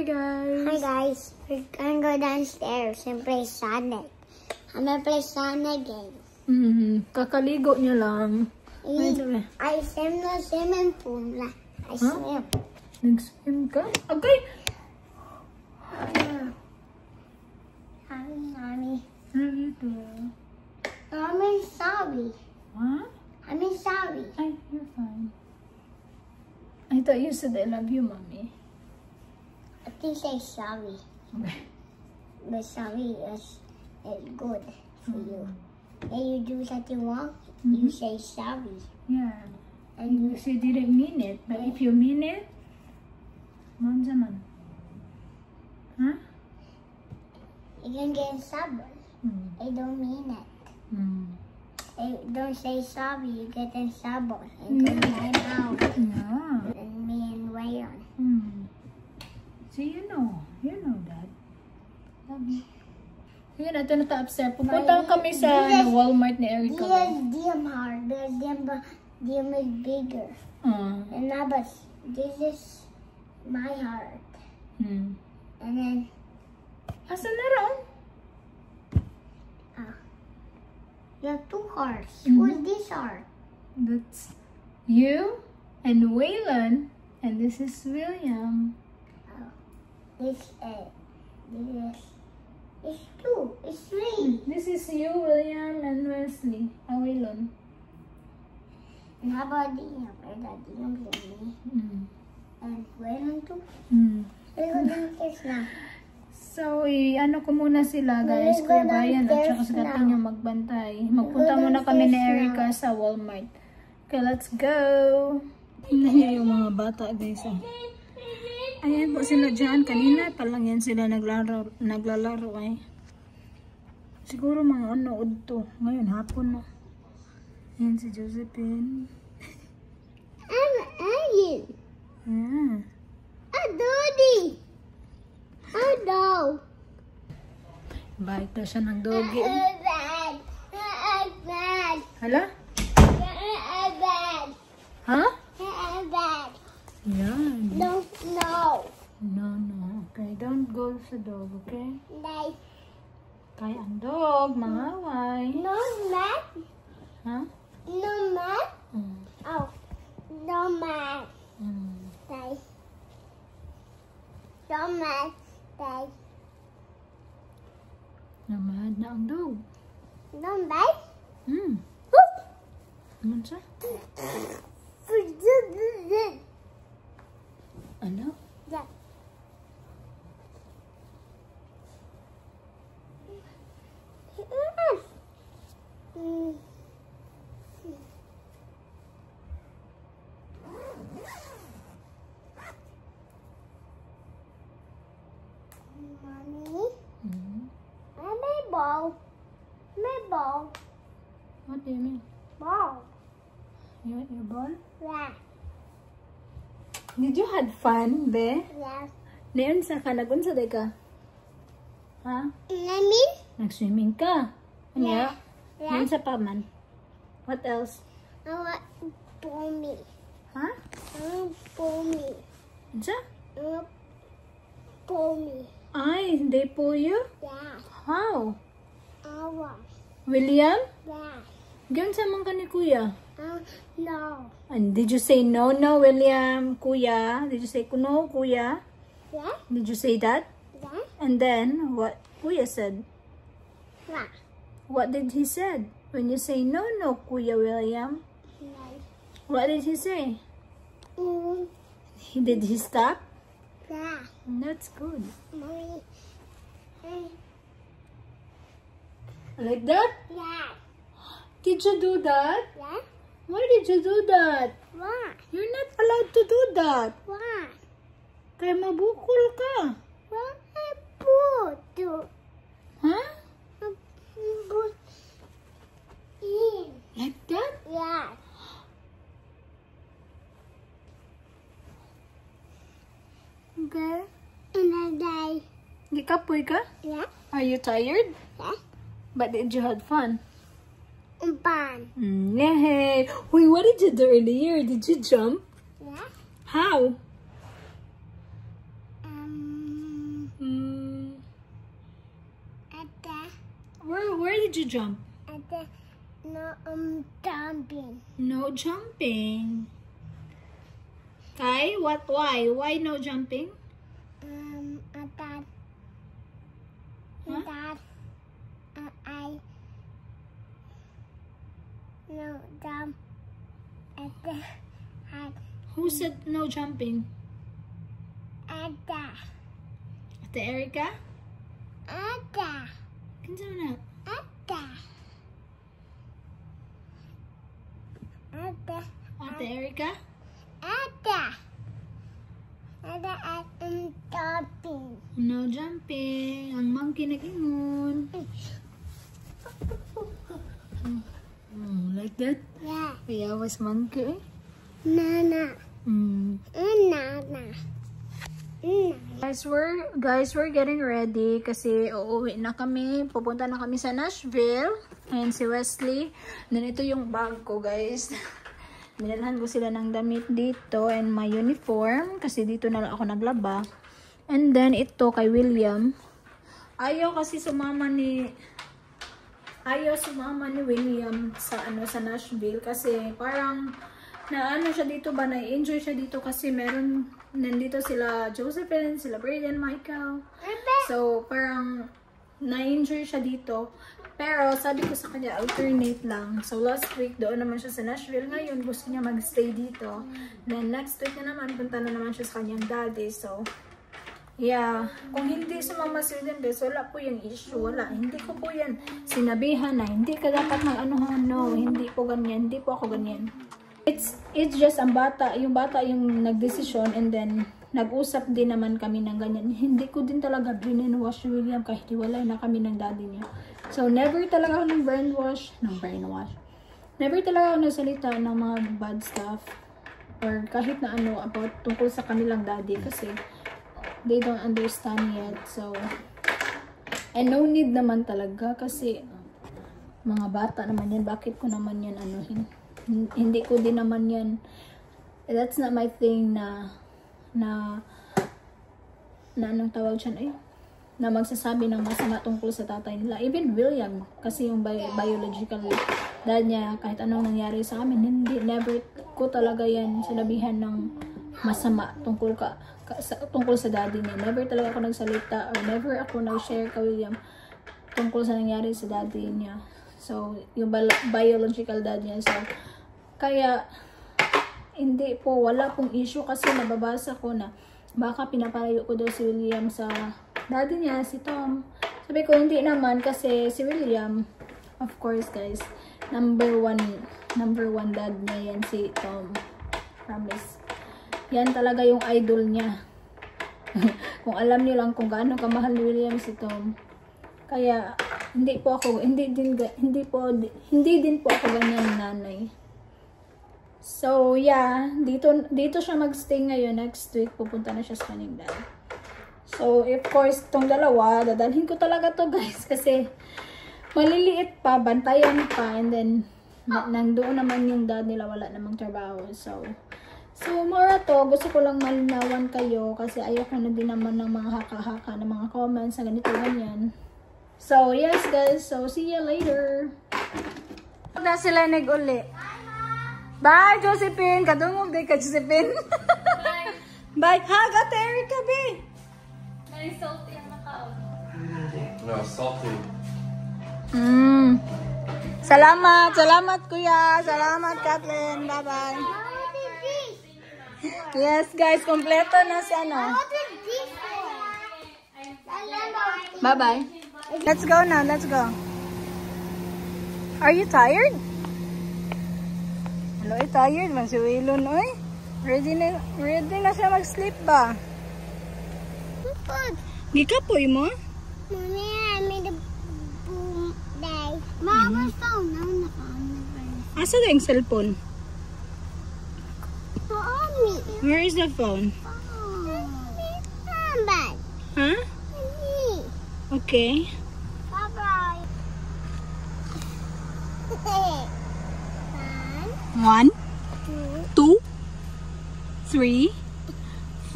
guys. Hi guys. We're gonna go downstairs and play Sonic. I'm gonna play Sonic game. Kakaligo niya lang. I swim the swimming pool. I swim. Nag-swim ka? Okay. Mommy. Love you too. I'm sorry. Huh? I'm sorry. Ay, you're fine. I thought you said I love you, mommy. I think say sorry. Okay. But sorry is good for you. When you do something wrong, you say sorry. Yeah. And you say didn't mean it, but if you mean it, man zaman. Huh? You can get in trouble. I don't mean it. I don't say sorry, you get in trouble. And go to my house. Yeah. And me and Wayon. See, you know that. Love you. Sige, natin na upstairs. Pupunta kami sa Walmart ni Erica. This hard. Them is bigger. And now, but this is my heart. And then, Asan na raw? you have two hearts. Who's this heart? That's you and Waylon, and this is William. This it's two. It's three. This is you, William, and Wesley. Waylon. And how about Liam? Where's that Liam me? And Waylon too? Let's go downstairs now. So, ano ko muna sila, guys. Kuya Brian at saka sa gatin yung magbantay. Magpunta muna kami ni Erica sa Walmart. Okay, let's go! Tingnan niyo yung mga bata, guys. Ayan po sila dyan. Kanina pa lang yan sila naglalaro ay. Siguro mga ano, udto. Ngayon, hapon na. Ayan si Josephine. I'm Ayan. Yeah. Daddy. Oh no. Bait na siya ng doggy. Bad. Bad. Hala? Bad. Ha? Bad. Yan. No. No. Okay, don't go sa dog, okay? Like. Kaya ang dog, mangaway. No mat. Ha? No mat. Oh. No mat. Like. No mat. Like. Namahad na ang dog. No mat. Ano siya? Ano? Yeah. Mommy, my ball. My ball. What do you mean? Ball. You want your ball? Yeah. Did you had fun, be? Yeah. Naunsa ka? Nagunsa day ka? Ha? Mommy? Nag-swimming ka? Ano? Yeah. Naunsa pa man? What else? I want Pommy. Ha? I want Pommy. Ansa? I want Pommy. Ay, they pull you? Yeah. How? I want. William? Yeah. Gawin sa man ka ni kuya? No. And did you say no, William, kuya? Did you say no, kuya? Yeah. Did you say that? Yeah. And then, what kuya said? Yeah. What did he said? When you say no, kuya William? No. What did he say? Did he stop? Yeah. That's good. Mommy. Like that? Yeah. Did you do that? Yeah. Why did you do that? Why? You're not allowed to do that. Why? Kaya mabukol ka. Why I put to? Huh? Put in. Like that? Yeah. Okay. And I die. Gikapoy ka? Yeah. Are you tired? Yeah. But did you have fun? Fun. Yay! Wait, what did you do earlier? Did you jump? Yeah. How? Where did you jump? Jumping. No jumping. Kai, why? Why no jumping? No jump at the Who said no jumping? Ada. Ate Erica? Ada. Kinsa man na? Ada. Ada. Ate Erica? Ada. Ada at jumping. No jumping. Ang monkey nag-ingon. Like that? Yeah. Kaya was monkey eh. Nana. Nana. Guys, we're getting ready kasi uuwi na kami. Pupunta na kami sa Nashville. And si Wesley. Then ito yung bag ko, guys. Dinalhan ko sila ng damit dito and my uniform kasi dito na lang ako naglaba. And then ito kay William. Ayaw sumama ni William sa Nashville kasi parang siya dito ba, na-enjoy siya dito kasi nandito sila Josephine, sila Brayden, Michael. So, parang na-enjoy siya dito. Pero, sabi ko sa kanya, alternate lang. So, last week, doon naman siya sa Nashville. Ngayon, gusto niya mag-stay dito. Then, next week na naman, punta na naman siya sa kanyang daddy. So, yeah. Kung hindi sumama si William, guys, wala po yung issue. Wala. Hindi ko po yan sinabihan na, hindi ka dapat mag-anuhan. No, hindi po ganyan. Hindi po ako ganyan. It's just yung bata yung nagdesisyon and then nag-usap din naman kami ng ganyan. Hindi ko din talaga brainwash si William kahit hiwalay na kami ng daddy niya. So, never talaga ako ng brainwash. Never talaga ako nagsalita ng mga bad stuff or kahit na about tungkol sa kanilang daddy kasi they don't understand yet. So, and no need naman talaga kasi mga bata naman yan. Bakit ko naman yan anuhin? Hindi ko din naman yan. That's not my thing na anong tawag siya na magsasabi ng masama tungkol sa tatay nila. Even William, kasi yung biological dad niya, kahit anong nangyari sa amin, never ko talaga yan sinabihan ng masama tungkol sa daddy niya. Never talaga ako nagsalita or never ako nag-share kay William tungkol sa nangyari sa daddy niya. So, yung biological dad niya. So, kaya, hindi po, wala pong issue kasi nababasa ko na baka pinapalayo ko daw si William sa daddy niya, si Tom. Sabi ko, hindi naman kasi si William, of course guys, number one dad niya yan, si Tom. Promise. Yan talaga yung idol niya. Kung alam niyo lang kung gaano kamahal ni William si Tom. Kaya, hindi din po ako ganyan nanay. So, yeah, dito siya magstay ngayon. Next week, pupunta na siya sa kanyang dad. So, of course, itong dalawa, dadalhin ko talaga to guys. Kasi, maliliit pa, bantayan pa, and then, nandoon naman yung dad nila, wala namang trabaho. So, mura to, gusto ko lang malinawan kayo, kasi ayoko na din naman ng mga haka-haka, ng mga comments, na ganito, ganyan. So, yes guys, so, see you later. Na sila nag-uli. Bye, Josephine. Kadungog day ka, Josephine. Bye. Bye. Hagat, Erica, be. May salty ang nakao. No, salty. Salamat, kuya. Salamat, Kathleen. Bye-bye. Yes, guys. Kompleto na si ano. Bye-bye. Let's go now. Let's go. Are you tired? Hello, tired man si Wilon, oy. Ready na siya mag-sleep ba? Gikapoy mo? Mommy, I made a boom day. Mama's phone. Asa na yung cellphone? Mommy. Where is the phone? Bye. Huh? Okay. Bye-bye. 1, 2, 3,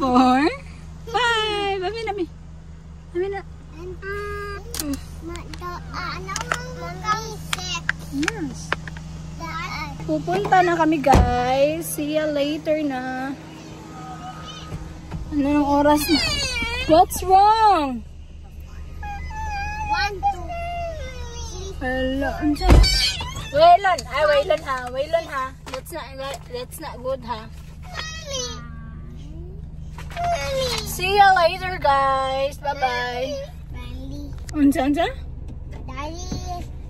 4, 5. Amin na. And Yes. Pupunta na kami guys. See you later na. Ano ng oras na? What's wrong? 1, 2, 3. Hello. Waylon. Ay, Waylon ha. Waylon ha. That's not good ha. See you later guys. Bye-bye. Daddy. Unsa? Daddy.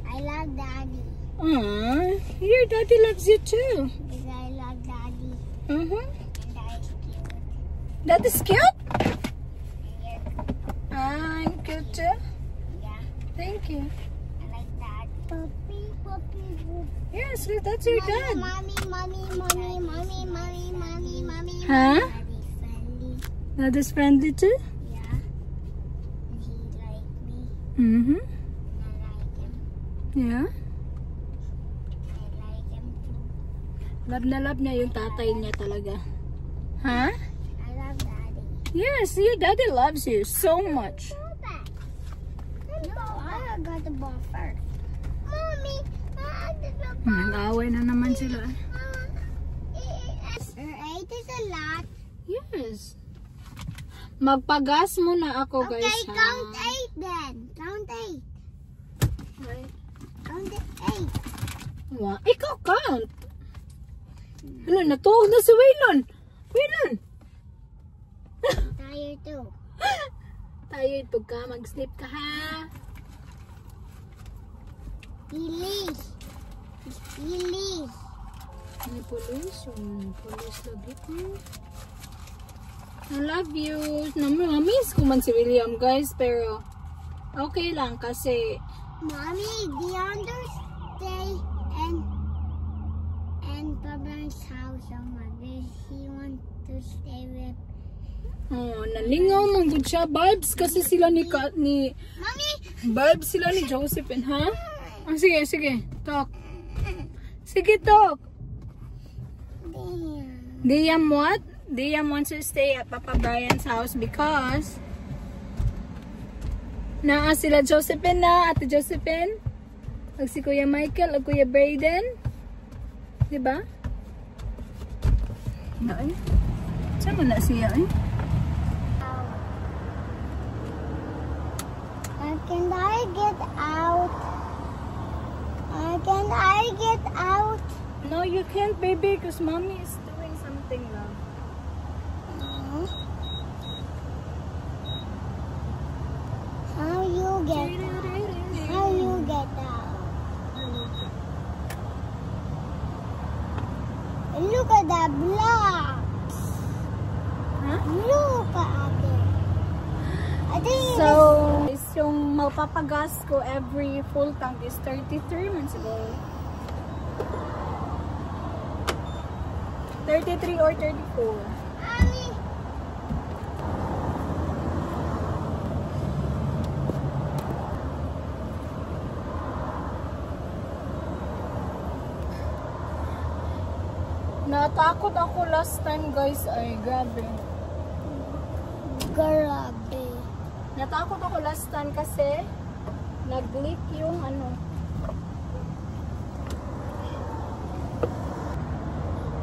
I love Daddy. Aww. Your daddy loves you too. Because I love Daddy. Mm-hmm. And Daddy's cute. That is cute? Yeah. I'm cute too. Yeah. Thank you. I like that. Puppy, puppy, puppy. Yes, that's your dad. Mommy, mommy, mommy, mommy, mommy, mommy, mommy. Huh? Daddy's friendly. That is friendly too? Yeah. And he like me. Mm-hmm. I like him. Yeah. I like him too. Love na love niya yung tatay niya talaga. Huh? I love Daddy. Yes, your daddy loves you so much. No, I got the ball first. Mommy, I got the ball. Nag-away na naman sila. Your 8 is a lot. Yes. Magpagas muna ako guys. Okay, ha? count 8 then. Count 8. Right. Count 8. Wow. Ikaw count. Ano, natuog na si Waylon. Waylon. Tired too. Tired pag ka. Mag-sleep ka ha. Release. Release. May police. Police lagi ko. I love you. Namiss ko man si William guys. Pero okay lang kasi Mommy, Deandre stay and Papa's house so much. He want to stay with. oh, nalingaw man gud siya. Vibes kasi sila ni Mommy. vibes sila ni Josephine, ha? Ah, sige, sige. Talk. Sige, talk. Damn. Diam what? Diam wants to stay at Papa Brian's house because naa sila Josephine na, Ate Josephine. Ag si Kuya Michael, ag Kuya Brayden. Diba? Ay. Saan mo na siya eh? Can I get out? Can I get out? No, you can't, baby, because mommy is doing something now. How you get out? Look at the blocks. Huh? Look at it. I think So, yung mapapagas ko every full tank is 33 months ago. 33 or 34. Mommy. Natakot ako last time guys, ay grabe. Grabe. Natakot ako last time kasi nag-leak yung ano.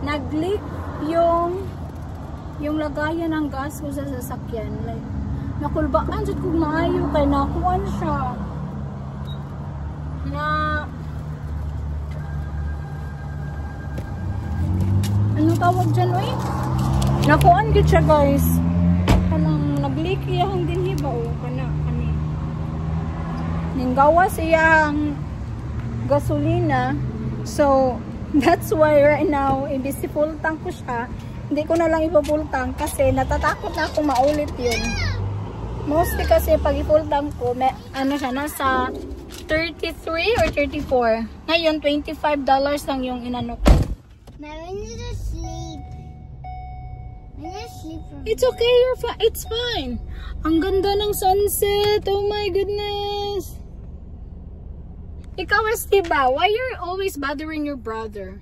Nag-leak yung lagayan ng gas ko sa sasakyan. Like, nakulbaan jud kog maayo kay nakuan siya. Na ano tawag dyan, oy? Nakuan gid siya guys. Kanang nag-leak iyang dinhi ba o kana kani. Ninggawa siyang gasolina. So that's why right now imbis full tank ko siya, hindi ko na lang ipo-full tank kasi natatakot na ako maulit yun. Mostly kasi pag i-full tank ko, may, ano siya, nasa 33 or 34. Ngayon, $25 lang yung inano ko. Now we need to sleep. We need to sleep for It's okay, you're fine. It's fine. Ang ganda ng sunset. Oh my goodness. Ikaw, Estiba, why you're always bothering your brother?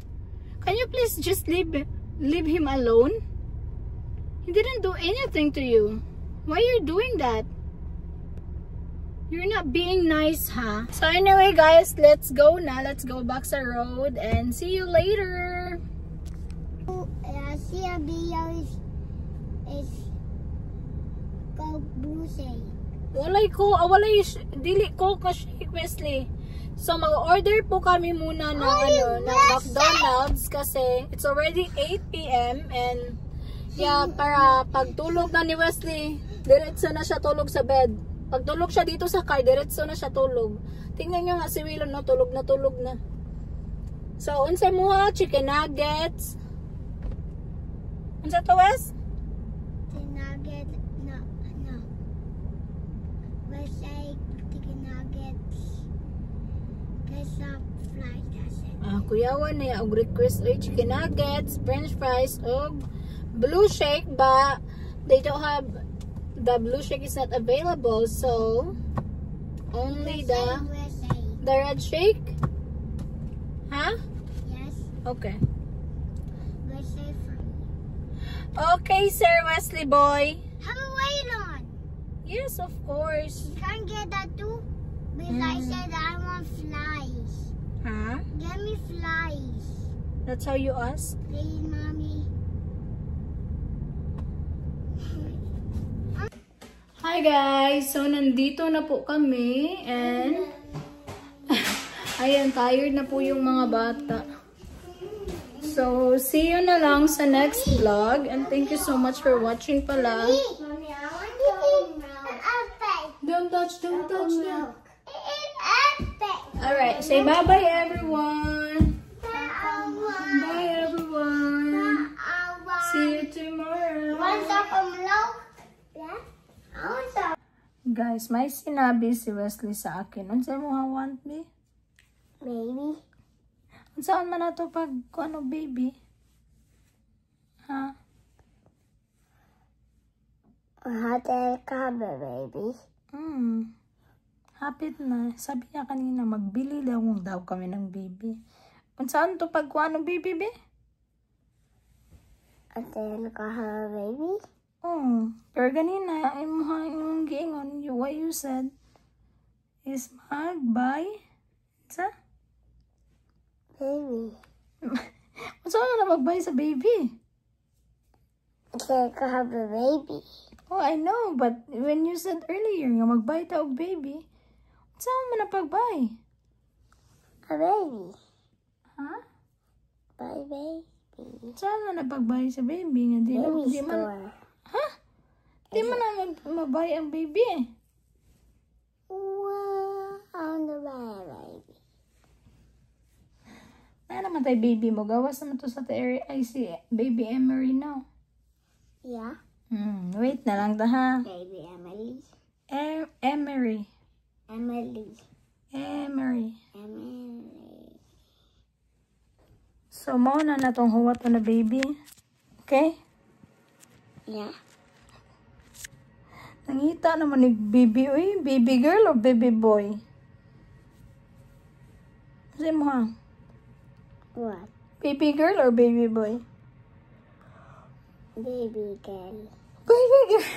Can you please just leave him alone? He didn't do anything to you. Why are you doing that? You're not being nice, huh? So anyway, guys, let's go na. Let's go back sa road and see you later. See a video is go busy. Walay dili ko ka shake, Wesley. So mag-order po kami muna ng ng McDonald's kasi it's already 8 PM and yeah, para pagtulog na ni Wesley, diretso na siya tulog sa bed. Pagtulog siya dito sa car, diretso na siya tulog. Tingnan niyo nga si Willow, no, tulog na. So unsa mo ha, chicken nuggets. Unsa to, Wes? Chicken nugget, no. Let's say chicken nuggets. There's a fry, that's it. Kuyawan na og request oy chicken nuggets, french fries, og blue shake, but they don't have, the blue shake is not available, so only the red shake. Huh? Yes. Okay. Let's say for me. Okay, Sir Wesley boy. Have a wait on. Yes, of course. You can't get that too? Because I said I want flies. Huh? Get me flies. That's how you ask? Please, Mommy. Hi guys! So, nandito na po kami and ayan, tired na po yung mga bata. So, see you na lang sa next vlog and thank you so much for watching pala. Mommy, I want to eat milk. Don't touch them. Epic. Alright, say bye-bye everyone. Bye everyone. See you tomorrow. Want some milk? Yeah? I want some. Guys, may sinabi si Wesley sa akin. Ano sa'yo mo want me? Maybe. Saan man na to pag ano, baby? Ha? Hotel cover, baby. Hapit na. Sabi niya kanina, magbili daw kami ng baby. Kung saan to pag ano, baby, be? Hotel cover, baby. Pero ganina, yung giingon, what you said is mag-buy. Sa? Baby. Saan na mag-buy sa baby? Hotel cover, baby. Oh, I know, but when you said earlier nga mag-buy ta og baby, saan mo na pag-buy? A baby. Ha? Bye, baby. Saan mo na pag-buy sa baby? Nga di Baby man, store. ha? Di man na mag-buy ang baby eh. Wow, I want to buy a baby. Na naman tayo baby mo. Gawas naman to sa I see baby Emery now. Yeah? Wait na lang ta ha. Baby Emily. Emery. Emily. Emery. Emily. So, mo na natong huwat na baby. Okay? Yeah. Nangita naman ni baby. Uy, baby girl o baby boy? Kasi mo ha? What? Baby girl or baby boy? Baby girl. Baby girl.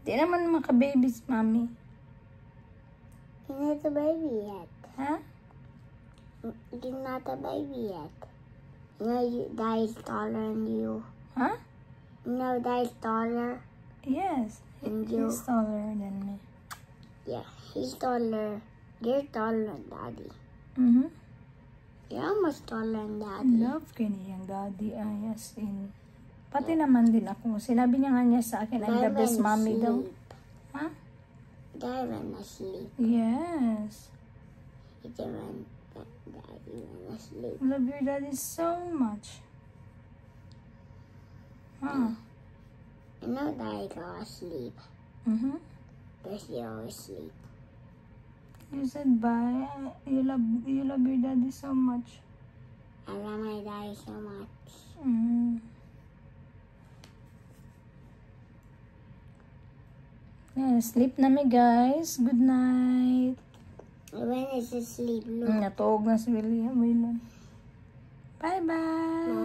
Di naman maka-babies, mami. You're not a baby yet. Ha? You're not a baby yet. You know Dad is taller than you. Ha? You know Dad is taller? Yes. And you? He's taller than me. Yeah, he's taller. You're taller than Daddy. You're almost taller than Daddy. Love ka niyang daddy. Yes, in. Pati naman din ako. Sinabi niya nga niya sa akin, I'm the best mommy daw. Ha? Dad went asleep. Yes. Daddy went asleep. Love your daddy so much. Huh? I know Daddy go asleep. Because you always sleep. You said bye. You love your daddy so much. I love my daddy so much. Yeah, sleep na mi guys. Good night. When is he sleep? Look. Natuog na si William. Bye bye.